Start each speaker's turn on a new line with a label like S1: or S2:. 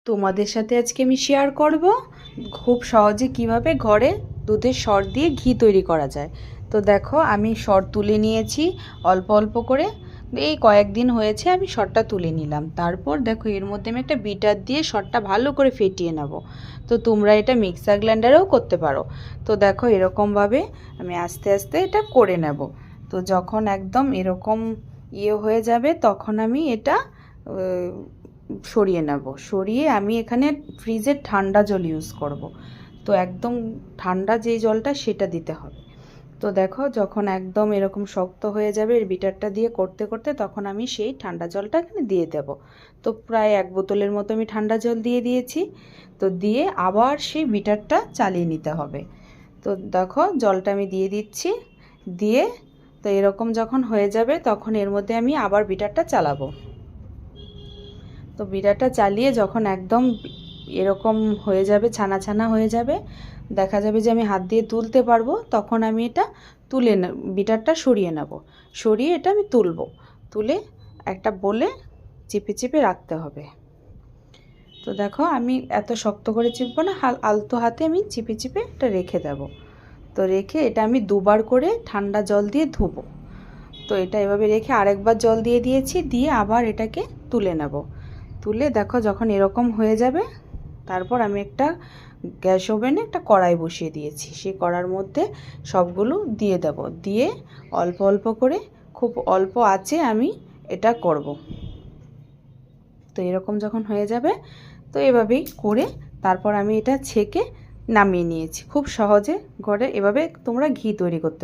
S1: তোমাদের সাথে আজকে আমি শেয়ার করব খুব সহজে কিভাবে ঘরে দুধের সর দিয়ে ঘি তৈরি করা যায়। তো দেখো আমি সর তুলে নিয়েছি অল্প অল্প করে। এই কয়েকদিন হয়েছে আমি সরটা তুলে নিলাম। তারপর দেখো এর মধ্যে আমি একটা বিটার দিয়ে সরটা ভালো করে ফেটিয়ে নেব। তো তোমরা এটা মিক্সার গ্রাইন্ডারেও করতে পারো। তো দেখো এরকমভাবে আমি আস্তে আস্তে এটা করে নেব। তো যখন একদম এরকম হয়ে যাবে তখন আমি এটা সরিয়ে নেব। সরিয়ে আমি এখানে ফ্রিজের ঠান্ডা জল ইউজ করব। তো একদম ঠান্ডা যেই জলটা সেটা দিতে হবে। তো দেখো যখন একদম এরকম শক্ত হয়ে যাবে এর বিটারটা দিয়ে করতে করতে তখন আমি সেই ঠান্ডা জলটা এখানে দিয়ে দেব। তো প্রায় 1 বোতলের মতো আমি ঠান্ডা জল দিয়ে দিয়েছি। তো দিয়ে আবার সেই বিটারটা চালিয়ে নিতে হবে। তো দেখো জলটা আমি দিয়ে দিচ্ছি। দিয়ে তো এরকম যখন হয়ে যাবে তখন এর মধ্যে আমি আবার বিটারটা চালাবো। তো বিটারটা চালিয়ে যখন একদম এরকম হয়ে যাবে, ছানা ছানা হয়ে যাবে, দেখা যাবে যে আমি হাত দিয়ে তুলতে পারবো, তখন আমি এটা তুলে বিটারটা সরিয়ে নেব। সরিয়ে এটা আমি তুলে একটা বলে চিপে চিপে রাখতে হবে। তো দেখো আমি এত শক্ত করে চিপবো না, আলতো হাতে আমি চিপে চিপে এটা রেখে দেব। তো রেখে এটা আমি 2বার করে ঠান্ডা জল দিয়ে ধুবো। তো এটা এভাবে রেখে আরেকবার জল দিয়ে দিয়েছি, দিয়ে আবার এটাকে তুলে নেব। তুলে দেখো যখন এরকম হয়ে যাবে তারপর আমি একটা গ্যাস ওভেনে একটা কড়াই বসিয়ে দিয়েছি। সেই কড়ার মধ্যে সবগুলো দিয়ে দেব। দিয়ে অল্প অল্প করে খুব অল্প আঁচে আমি এটা করব। তো এরকম যখন হয়ে যাবে তো এভাবেই করে তারপর আমি এটা ছেঁকে নামিয়ে নিয়েছি। খুব সহজে ঘরে এভাবে তোমরা ঘি তৈরি করতে